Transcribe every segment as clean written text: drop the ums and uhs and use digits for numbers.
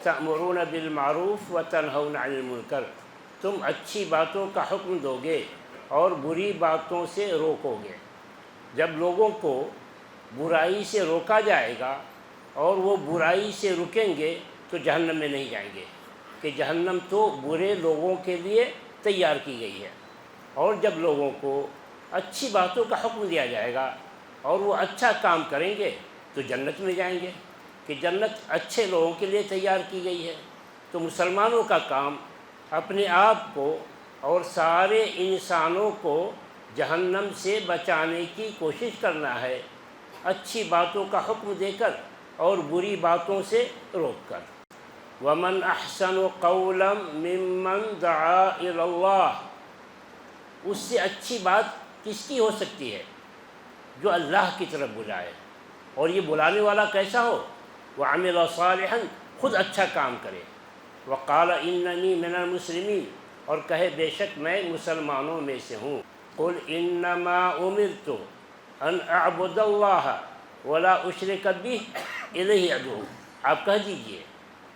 تأمرون بالمعروف وتنہون عن المنکر، تم اچھی باتوں کا حکم دو گے اور بری باتوں سے روکو گے۔ جب لوگوں کو برائی سے روکا جائے گا اور وہ برائی سے رکیں گے تو جہنم میں نہیں جائیں گے، کہ جہنم تو برے لوگوں کے لیے تیار کی گئی ہے۔ اور جب لوگوں کو اچھی باتوں کا حکم دیا جائے گا اور وہ اچھا کام کریں گے تو جنت میں جائیں گے، کہ جنت اچھے لوگوں کے لیے تیار کی گئی ہے۔ تو مسلمانوں کا کام اپنے آپ کو اور سارے انسانوں کو جہنم سے بچانے کی کوشش کرنا ہے، اچھی باتوں کا حکم دے کر اور بری باتوں سے روک کر۔ وَمَنْ أَحْسَنُ قَوْلًا مِّمَّنْ دَعَا إِلَى اللَّهِ، اس سے اچھی بات کس کی ہو سکتی ہے؟ جو اللہ کی طرف بلائے، اور یہ بلانے والا کیسا ہو؟ وَعَمِلَ صَالِحًا، خود اچھا کام کرے۔ وَقَالَ إِنَّنِي مِنَ الْمُسْلِمِينَ، اور کہے بے شک میں مسلمانوں میں سے ہوں۔ قُلْ إِنَّمَا أُمِرْتُ أَنْ أَعْبُدَ اللَّهَ وَلَا أُشْرِكَ بِهِ إِلَيْهِ أَدْعُو، آپ کہہ دیجئے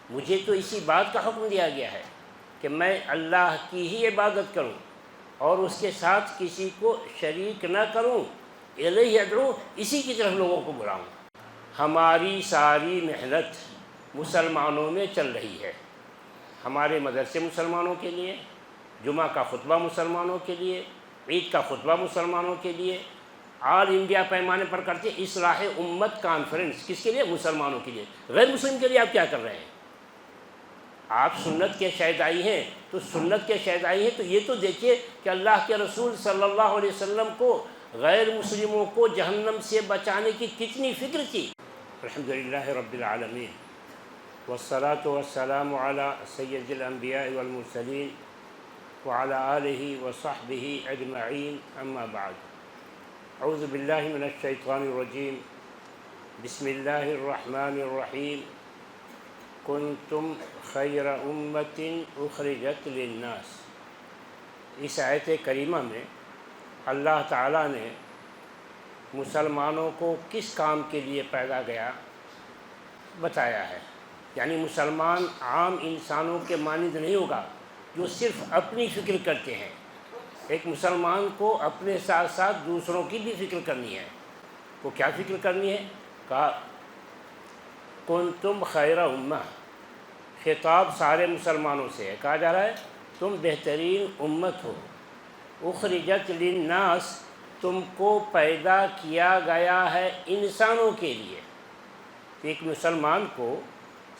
مجھے تو اسی بات کا حکم دیا گیا ہے کہ میں اللہ کی ہی عبادت کروں اور اس کے ساتھ کسی کو شریک نہ کروں، الیہ ادعو، اسی کی طرف لوگوں کو بلاؤں۔ ہماری ساری محنت مسلمانوں میں چل رہی ہے، ہمارے مدرسے مسلمانوں کے لیے، جمعہ کا خطبہ مسلمانوں کے لیے، عید کا خطبہ مسلمانوں کے لیے، آل انڈیا پیمانے پر کرتے اصلاح امت کانفرنس، کس کے لیے؟ مسلمانوں کے لیے۔ غیر مسلم کے لیے آپ کیا کر رہے ہیں؟ آپ سنت کے شیدائی ہیں تو سنت کے شیدائی ہیں تو یہ تو دیکھیے کہ اللہ کے رسول صلی اللہ علیہ وسلم کو غیر مسلموں کو جہنم سے بچانے کی کتنی فکر تھی۔ الحمدللہ رب العالمین، والصلاة والسلام علی سید الانبیاء والمرسلین وعلی آلہ وصحبہ اجمعین، اما بعد۔ اعوذ باللہ من الشیطان الرجیم، بسم اللہ الرحمن الرحیم۔ کنتم خیر امت اخرجت للناس، اس آیت کریمہ میں اللہ تعالیٰ نے مسلمانوں کو کس کام کے لیے پیدا گیا بتایا ہے۔ یعنی مسلمان عام انسانوں کے مانند نہیں ہوگا جو صرف اپنی فکر کرتے ہیں، ایک مسلمان کو اپنے ساتھ ساتھ دوسروں کی بھی فکر کرنی ہے۔ وہ کیا فکر کرنی ہے؟ کہا کنتم خیر امہ، خطاب سارے مسلمانوں سے ہے، کہا جا رہا ہے تم بہترین امت ہو، اخرجت للناس، تم کو پیدا کیا گیا ہے انسانوں کے لیے۔ ایک مسلمان کو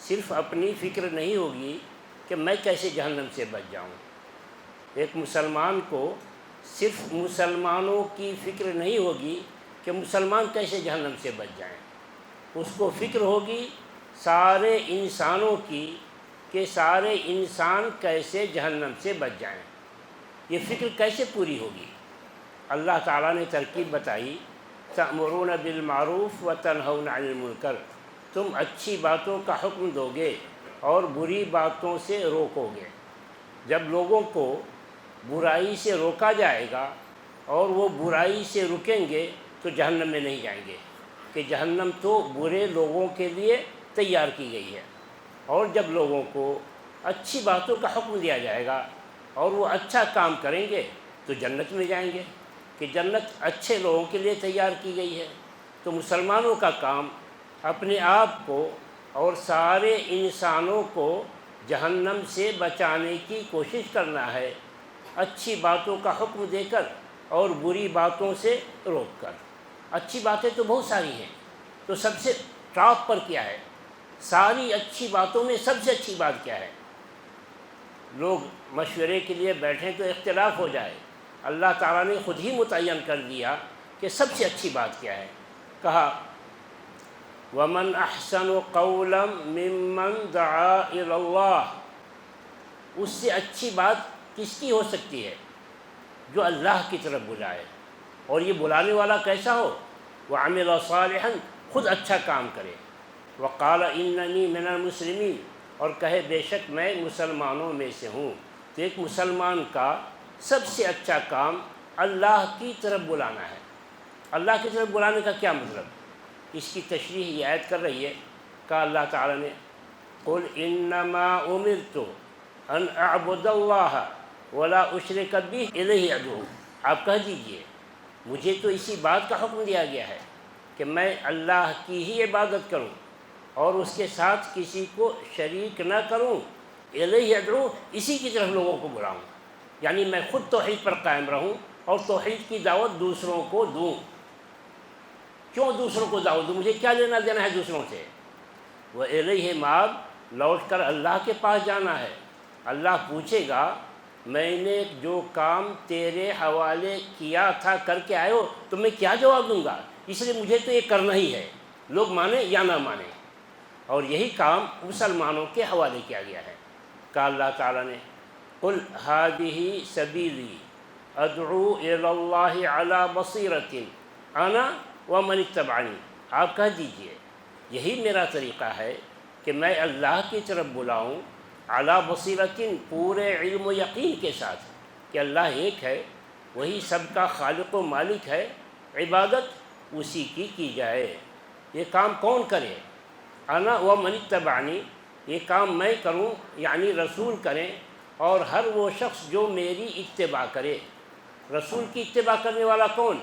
صرف اپنی فکر نہیں ہوگی کہ میں کیسے جہنم سے بچ جاؤں، ایک مسلمان کو صرف مسلمانوں کی فکر نہیں ہوگی کہ مسلمان کیسے جہنم سے بچ جائیں، اس کو فکر ہوگی سارے انسانوں کی کہ سارے انسان کیسے جہنم سے بچ جائیں۔ یہ فکر کیسے پوری ہوگی؟ اللہ تعالیٰ نے ترکیب بتائی، تأمرون بالمعروف وتنہون عن المنکر، تم اچھی باتوں کا حکم دو گے اور بری باتوں سے روکو گے۔ جب لوگوں کو برائی سے روکا جائے گا اور وہ برائی سے رکیں گے تو جہنم میں نہیں جائیں گے، کہ جہنم تو برے لوگوں کے لیے تیار کی گئی ہے۔ اور جب لوگوں کو اچھی باتوں کا حکم دیا جائے گا اور وہ اچھا کام کریں گے تو جنت میں جائیں گے، کہ جنت اچھے لوگوں کے لیے تیار کی گئی ہے۔ تو مسلمانوں کا کام اپنے آپ کو اور سارے انسانوں کو جہنم سے بچانے کی کوشش کرنا ہے، اچھی باتوں کا حکم دے کر اور بری باتوں سے روک کر۔ اچھی باتیں تو بہت ساری ہیں، تو سب سے ٹاپ پر کیا ہے؟ ساری اچھی باتوں میں سب سے اچھی بات کیا ہے؟ لوگ مشورے کے لیے بیٹھیں تو اختلاف ہو جائے، اللہ تعالیٰ نے خود ہی متعین کر دیا کہ سب سے اچھی بات کیا ہے۔ کہا وَمَنْ أَحْسَنُ قَوْلًا مِّمَّنْ دَعَا إِلَى اللَّهِ، اس سے اچھی بات کس کی ہو سکتی ہے؟ جو اللہ کی طرف بلائے، اور یہ بلانے والا کیسا ہو؟ وَعَمِلَ صَالِحًا، خود اچھا کام کرے۔ وَقَالَ إِنَّنِي مِنَ الْمُسْلِمِينَ، اور کہے بے شک میں مسلمانوں میں سے ہوں۔ تو ایک مسلمان کا سب سے اچھا کام اللہ کی طرف بلانا ہے۔ اللہ کی طرف بلانے کا کیا مطلب؟ اس کی تشریح یہ آیت کر رہی ہے، کہا اللہ تعالیٰ نے قل انما امرت ان اعبد اللہ ولا اشرک بہ الیہ ادعو، آپ کہہ دیجئے مجھے تو اسی بات کا حکم دیا گیا ہے کہ میں اللہ کی ہی عبادت کروں اور اس کے ساتھ کسی کو شریک نہ کروں، الیہ ادعو، اسی کی طرف لوگوں کو بلاؤں، یعنی میں خود توحید پر قائم رہوں اور توحید کی دعوت دوسروں کو دوں۔ کیوں دوسروں کو دعوت دوں؟ مجھے کیا لینا دینا ہے دوسروں سے؟ وہ الیہ مآب، لوٹ کر اللہ کے پاس جانا ہے۔ اللہ پوچھے گا میں نے جو کام تیرے حوالے کیا تھا کر کے آئے ہو، تو میں کیا جواب دوں گا؟ اس لیے مجھے تو یہ کرنا ہی ہے، لوگ مانیں یا نہ مانیں، اور یہی کام مسلمانوں کے حوالے کیا گیا ہے۔ کہا اللہ تعالیٰ نے قل ہذہ سبیلی ادعو الی اللہ علی بصیرۃ انا ومن اتبعنی، آپ کہہ دیجئے یہی میرا طریقہ ہے کہ میں اللہ کی طرف بلاؤں علی بصیرۃ، پورے علم و یقین کے ساتھ کہ اللہ ایک ہے، وہی سب کا خالق و مالک ہے، عبادت اسی کی جائے۔ یہ کام کون کرے؟ انا ومن اتبعنی، یہ کام میں کروں یعنی رسول کریں، اور ہر وہ شخص جو میری اتباع کرے۔ رسول کی اتباع کرنے والا کون؟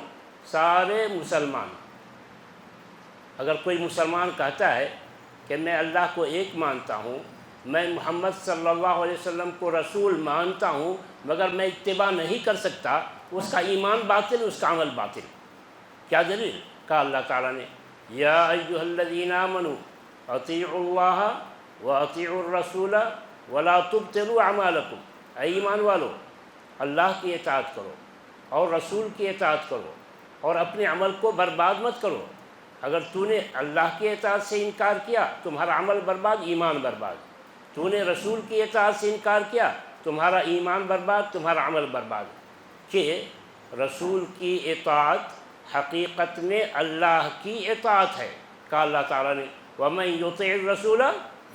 سارے مسلمان۔ اگر کوئی مسلمان کہتا ہے کہ میں اللہ کو ایک مانتا ہوں، میں محمد صلی اللہ علیہ وسلم کو رسول مانتا ہوں، مگر میں اتباع نہیں کر سکتا، اس کا ایمان باطل، اس کا عمل باطل۔ کیا دلیل؟ کہا اللہ تعالیٰ نے یا ایھا الذین آمنوا اطیعوا اللہ واطیعوا الرسول ولا تبطلوا اعمالکم، اے ایمان والو اللہ کی اطاعت کرو اور رسول کی اطاعت کرو اور اپنے عمل کو برباد مت کرو۔ اگر تو نے اللہ کی اطاعت سے انکار کیا تمہارا عمل برباد، ایمان برباد، تو نے رسول کی اطاعت سے انکار کیا تمہارا ایمان برباد، تمہارا عمل برباد۔ کہ رسول کی اطاعت حقیقت میں اللہ کی اطاعت ہے۔ کہا اللہ تعالیٰ نے وَمَن يُطِعِ الرَّسُولَ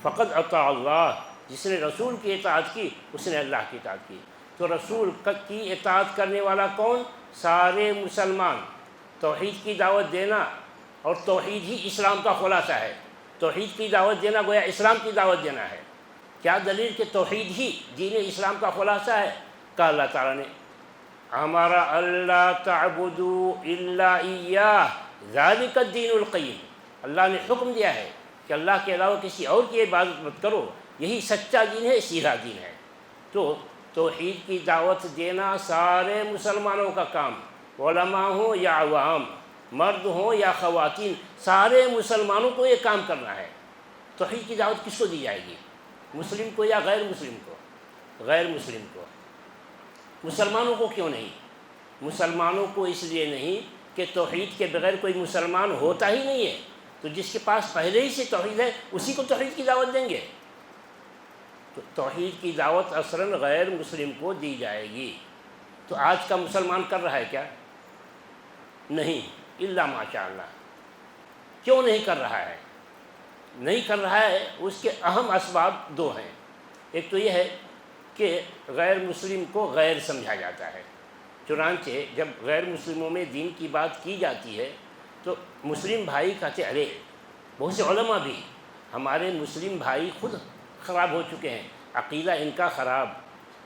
فَقَدْ أَطَاعَ اللَّهَ، جس نے رسول کی اطاعت کی اس نے اللہ کی اطاعت کی۔ تو رسول کی اطاعت کرنے والا کون؟ سارے مسلمان۔ توحید کی دعوت دینا، اور توحید ہی اسلام کا خلاصہ ہے، توحید کی دعوت دینا گویا اسلام کی دعوت دینا ہے۔ کیا دلیل کہ توحید ہی دین اسلام کا خلاصہ ہے؟ کہا اللہ تعالیٰ نے امر اللہ تعبدوا الا ایاہ ذالک الدین القیم، اللہ نے حکم دیا ہے کہ اللہ کے علاوہ کسی اور کی عبادت مت کرو، یہی سچا دین ہے، سیدھا دین ہے۔ تو توحید کی دعوت دینا سارے مسلمانوں کا کام، علماء ہوں یا عوام، مرد ہوں یا خواتین، سارے مسلمانوں کو یہ کام کرنا ہے۔ توحید کی دعوت کس کو دی جائے گی؟ مسلم کو یا غیر مسلم کو؟ غیر مسلم کو۔ مسلمانوں کو کیوں نہیں؟ مسلمانوں کو اس لیے نہیں کہ توحید کے بغیر کوئی مسلمان ہوتا ہی نہیں ہے، تو جس کے پاس پہلے ہی سے توحید ہے اسی کو توحید کی دعوت دیں گے۔ تو توحید کی دعوت اصلاً غیر مسلم کو دی جائے گی۔ تو آج کا مسلمان کر رہا ہے کیا؟ نہیں، الا ماشاء اللہ۔ کیوں نہیں کر رہا ہے؟ نہیں کر رہا ہے اس کے اہم اسباب دو ہیں۔ ایک تو یہ ہے کہ غیر مسلم کو غیر سمجھا جاتا ہے، چنانچہ جب غیر مسلموں میں دین کی بات کی جاتی ہے تو مسلم بھائی کہتے ہیں ارے، بہت سے علماء بھی، ہمارے مسلم بھائی خود خراب ہو چکے ہیں، عقیدہ ان کا خراب،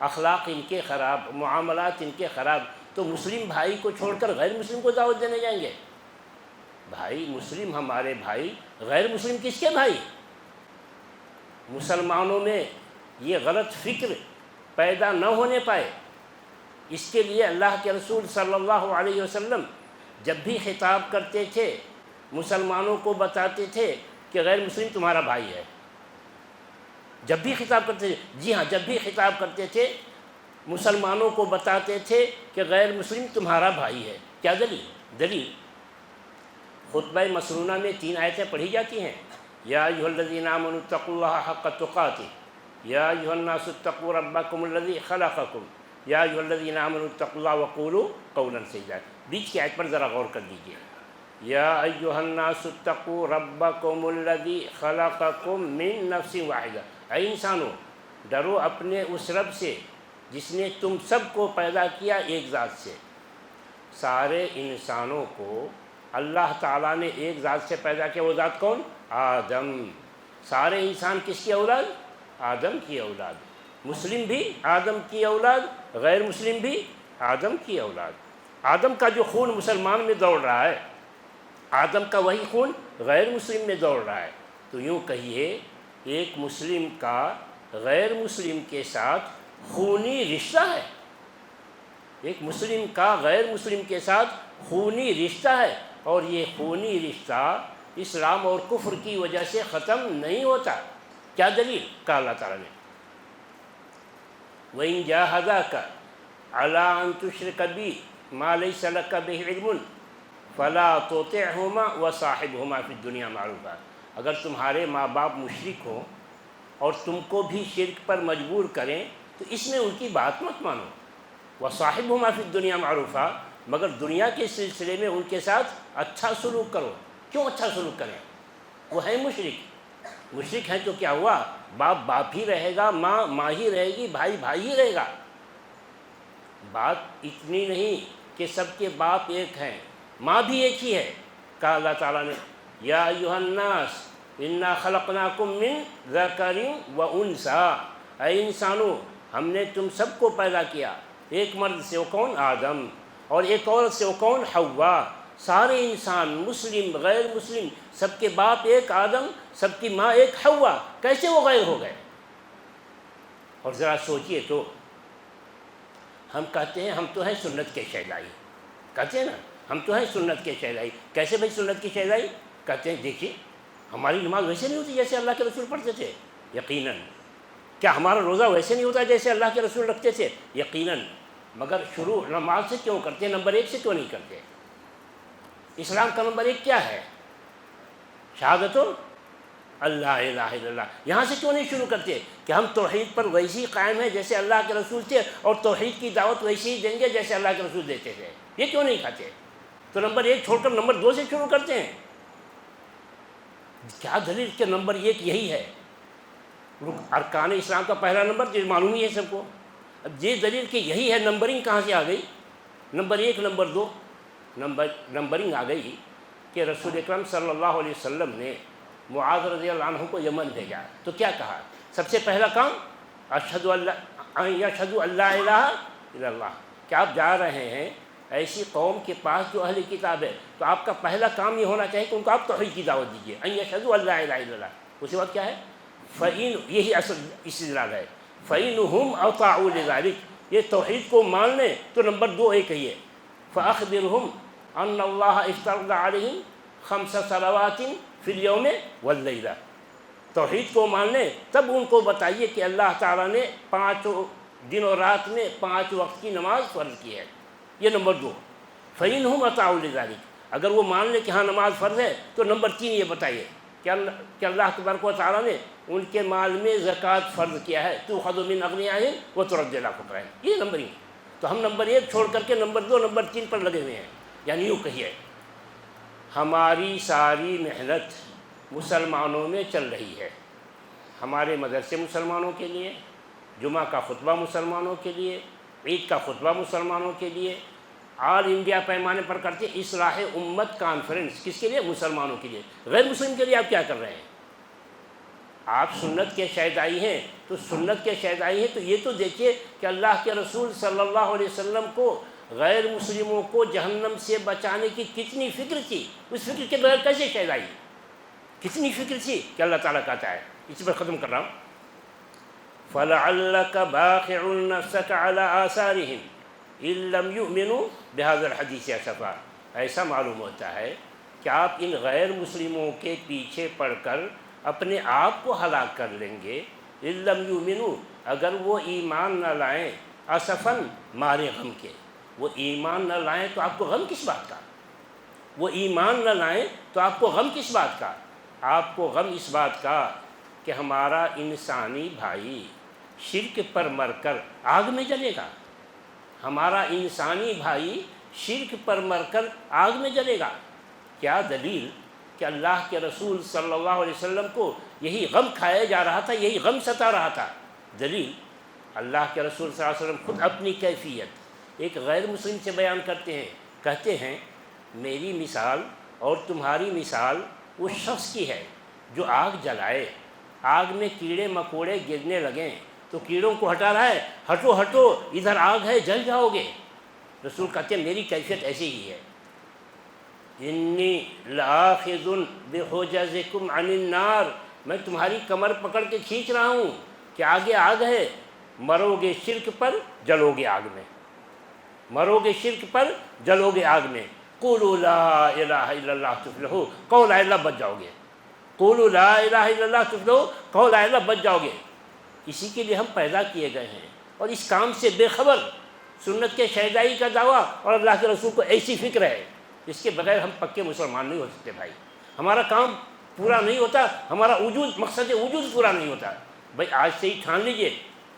اخلاق ان کے خراب، معاملات ان کے خراب، تو مسلم بھائی کو چھوڑ کر غیر مسلم کو دعوت دینے جائیں گے؟ بھائی مسلم ہمارے بھائی، غیر مسلم کس کے بھائی؟ مسلمانوں میں یہ غلط فکر پیدا نہ ہونے پائے، اس کے لیے اللہ کے رسول صلی اللہ علیہ وسلم جب بھی خطاب کرتے تھے مسلمانوں کو بتاتے تھے کہ غیر مسلم تمہارا بھائی ہے۔ جب بھی خطاب کرتے تھے، جی ہاں، جب بھی خطاب کرتے تھے مسلمانوں کو بتاتے تھے کہ غیر مسلم تمہارا بھائی ہے۔ کیا دلیل خطبہ مسنونہ میں 3 آیتیں پڑھی جاتی ہیں، یا ایھا الذین آمنوا اتقوا اللہ حق تقاتہ، یا ایھا الناس اتقوا ربکم الذی خلقکم، یا ایھا الذین آمنوا اتقوا اللہ وقولوا قولا سدیدا۔ بیچ کی آیت پر ذرا غور کر لیجیے، یا ایھا الناس اتقوا ربکم الذی خلقکم من نفس واحدہ، اے انسانوں ڈرو اپنے اس رب سے جس نے تم سب کو پیدا کیا ایک ذات سے۔ سارے انسانوں کو اللہ تعالیٰ نے ایک ذات سے پیدا کیا، وہ ذات کون؟ آدم۔ سارے انسان کس کی اولاد؟ آدم کی اولاد. مسلم بھی آدم کی اولاد، غیر مسلم بھی آدم کی اولاد. آدم کا جو خون مسلمان میں دوڑ رہا ہے، آدم کا وہی خون غیر مسلم میں دوڑ رہا ہے. تو یوں کہیے ایک مسلم کا غیر مسلم کے ساتھ خونی رشتہ ہے. ایک مسلم کا غیر مسلم کے ساتھ خونی رشتہ ہے، اور یہ خونی رشتہ اسلام اور کفر کی وجہ سے ختم نہیں ہوتا. کیا دلیل؟ کہا اللہ تعالیٰ نے وَإِن جَاهَدَاكَ عَلَىٰ أَن تُشْرِكَ بِي مَا لَيْسَ لَكَ بِهِ عِلْمٌ فَلَا تُطِعْهُمَا وَصَاحِبْهُمَا فِي الدُّنْيَا مَعْرُوفًا. اگر تمہارے ماں باپ مشرک ہوں اور تم کو بھی شرک پر مجبور کریں تو اس میں ان کی بات مت مانو. وَصَاحِبْهُمَا فِي الدُّنْيَا مَعْرُوفًا، مگر دنیا کے سلسلے میں ان کے ساتھ اچھا سلوک کرو. کیوں اچھا سلوک کریں؟ وہ ہے مشرک. مشرک ہے تو کیا ہوا؟ باپ باپ ہی رہے گا، ماں ماں ہی رہے گی، بھائی بھائی ہی رہے گا. بات اتنی نہیں کہ سب کے باپ ایک ہیں، ماں بھی ایک ہی ہے. کہا اللہ تعالیٰ نے یا ایھا الناس انا خلقناکم من ذکر و انثیٰ، اے انسانوں ہم نے تم سب کو پیدا کیا، ایک مرد سے وہ کون؟ آدم، اور ایک عورت سے وہ کون؟ حوا. سارے انسان مسلم غیر مسلم سب کے باپ ایک آدم، سب کی ماں ایک حوا. کیسے وہ غیر ہو گئے؟ اور ذرا سوچئے تو ہم کہتے ہیں ہم تو ہیں سنت کے شہدائی، کہتے ہیں نا ہم تو ہیں سنت کے شہدائی. کیسے بھائی سنت کی شہدائی؟ کہتے ہیں دیکھیے ہماری نماز ویسے نہیں ہوتی جیسے اللہ کے رسول پڑھتے تھے. یقیناً. کیا ہمارا روزہ ویسے نہیں ہوتا جیسے اللہ کے رسول رکھتے تھے؟ یقیناً. مگر شروع نماز سے کیوں کرتے ہیں؟ نمبر 1 سے کیوں نہیں کرتے؟ اسلام کا نمبر 1 کیا ہے؟ شہادت اللہ الہ الا اللہ. یہاں سے کیوں نہیں شروع کرتے کہ ہم توحید پر ویسی قائم ہیں جیسے اللہ کے رسول تھے، اور توحید کی دعوت ویسی ہی دیں گے جیسے اللہ کے رسول دیتے تھے؟ یہ کیوں نہیں کھاتے؟ تو نمبر 1 چھوڑ کر نمبر 2 سے شروع کرتے ہیں. کیا دلیل کہ نمبر 1 یہی ہے؟ ارکان اسلام کا پہلا نمبر جو معلوم ہی ہے سب کو. اب یہ دلیل کہ یہی ہے، نمبرنگ کہاں سے آ گئی؟ نمبر 1 نمبر 2 نمبرنگ آ گئی کہ رسول اکرم صلی اللہ علیہ وسلم نے معاذ رضی اللہ عنہ کو یمن بھیجا. تو کیا کہا؟ سب سے پہلا کام اشہد اللہ الہ الا اللہ. کہ آپ جا رہے ہیں ایسی قوم کے پاس جو اہل کتاب ہے، تو آپ کا پہلا کام یہ ہونا چاہیے کہ ان کو آپ توحید کی دعوت دیجیے. ان یشہدوا اللہ الہ الا اللہ. اس کے بعد کیا ہے؟ یہی اصل استدلال ہے. فَإِنْهُمْ أَطَاعُوا لِذَلِكَ، یہ توحید کو مان لیں تو نمبر 2 ایک ہی ہے. فَأَخْبِرْهُمْ أَنَّ اللَّهَ افْتَرَضَ عَلَيْهِمْ 5 صلوات فی اليوم واللیلہ. توحید کو مان لیں تب ان کو بتائیے کہ اللہ تعالیٰ نے 5 دن اور رات میں 5 وقت کی نماز فرض کی ہے. یہ نمبر 2. فَإِنْهُمْ أَطَاعُوا لِذَلِكَ. اگر وہ مان لیں کہ ہاں نماز فرض ہے تو نمبر 3 یہ بتائیے کہ اللہ تبارک و تعالیٰ نے ان کے مال میں زکوٰۃ فرض کیا ہے. تُؤْخَذُ مِنْ أَغْنِيَائِهِمْ وَتُرَدُّ إِلَىٰ فُقَرَائِهِمْ. یہ نمبرنگ. تو ہم نمبر 1 چھوڑ کر کے نمبر 2 نمبر 3 پر لگے ہوئے ہیں. یعنی یوں کہیے ہماری ساری محنت مسلمانوں میں چل رہی ہے. ہمارے مدرسے مسلمانوں کے لیے، جمعہ کا خطبہ مسلمانوں کے لیے، عید کا خطبہ مسلمانوں کے لیے، آل انڈیا پیمانے پر کرتے اصلاح امت کانفرنس. کس کے لیے؟ مسلمانوں کے لیے. غیر مسلم کے لیے آپ کیا کر رہے ہیں؟ آپ سنت کے شہدائی ہیں تو سنت کے شہدائی ہیں تو یہ تو دیکھیے کہ اللہ کے رسول صلی اللہ علیہ وسلم کو غیر مسلموں کو جہنم سے بچانے کی کتنی فکر تھی. اس فکر کے بغیر کیسے شہدائی؟ کتنی فکر تھی کہ اللہ تعالیٰ کہتا ہے. اس پر ختم کر رہا ہوں. فَلَعَلَّكَ بَاخِعٌ نَفْسَكَ عَلَىٰ آثَارِهِمْ إِن لَّمْ يُؤْمِنُوا بِهَٰذَا الْحَدِيثِ أَسَفًا. ایسا معلوم ہوتا ہے کہ آپ ان غیر مسلموں کے پیچھے پڑ کر اپنے آپ کو ہلاک کر لیں گے. إِن لَّمْ يُؤْمِنُوا، اگر وہ ایمان نہ لائیں، اسفاً مارے غم کے. وہ ایمان نہ لائیں تو آپ کو غم کس بات کا؟ وہ ایمان نہ لائیں تو آپ کو غم کس بات کا؟ آپ کو غم اس بات کا کہ ہمارا انسانی بھائی شرک پر مر کر آگ میں جلے گا. ہمارا انسانی بھائی شرک پر مر کر آگ میں جلے گا. کیا دلیل کہ اللہ کے رسول صلی اللہ علیہ وسلم کو یہی غم کھایا جا رہا تھا، یہی غم ستا رہا تھا. دلیل اللہ کے رسول صلی اللہ علیہ وسلم خود اپنی کیفیت ایک غیر مسلم سے بیان کرتے ہیں. کہتے ہیں میری مثال اور تمہاری مثال اس شخص کی ہے جو آگ جلائے آگ میں کیڑے مکوڑے گرنے لگیں تو کیڑوں کو ہٹا رہا ہے، ہٹو ہٹو ادھر آگ ہے جل جاؤ گے۔ رسول کہتے ہیں میری کیفیت ایسی ہی ہے، انی لآخذ بحجزکم عن النار، میں تمہاری کمر پکڑ کے کھینچ رہا ہوں کہ آگے آگ ہے، مرو گے شرک پر جلو گے آگ میں، مرو گے شرک پر جلو گے آگ میں۔ قولوا لا الہ الا اللہ تفلحوا، کہو لا الہ بچ جاؤ گے، قولوا لا الہ الا اللہ تفلحوا، کہو لا الہ بچ جاؤ گے۔ اسی کے لیے ہم پیدا کیے گئے ہیں، اور اس کام سے بے خبر، سنت کے شہدائی کا دعویٰ اور اللہ کے رسول کو ایسی فکر ہے، اس کے بغیر ہم پکے مسلمان نہیں ہو سکتے بھائی۔ ہمارا کام پورا نہیں ہوتا، ہمارا وجود، مقصد وجود پورا نہیں ہوتا۔ بھائی آج سے ہی ٹھان لیجئے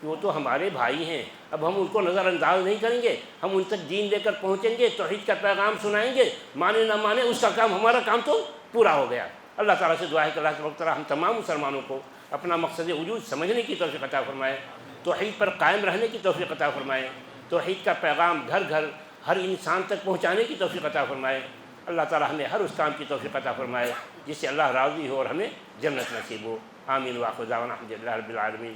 کہ وہ تو ہمارے بھائی ہیں، اب ہم ان کو نظر انداز نہیں کریں گے، ہم ان تک دین لے کر پہنچیں گے، توحید کا پیغام سنائیں گے، مانے نہ مانے اس کا کام، ہمارا کام تو پورا ہو گیا۔ اللہ تعالیٰ سے دعا ہے کہ اللہ تبارک و تعالیٰ ہم تمام مسلمانوں کو اپنا مقصد وجود سمجھنے کی توفیق عطا فرمائے، توحید پر قائم رہنے کی توفیق عطا فرمائے، توحید کا پیغام گھر گھر ہر انسان تک پہنچانے کی توفیق عطا فرمائے۔ اللہ تعالیٰ ہمیں ہر اس کام کی توفیق عطا فرمائے جس سے اللہ راضی ہو اور ہمیں جنت نصیب ہو۔ آمین۔ وآخر دعوانا الحمد للہ رب العالمین۔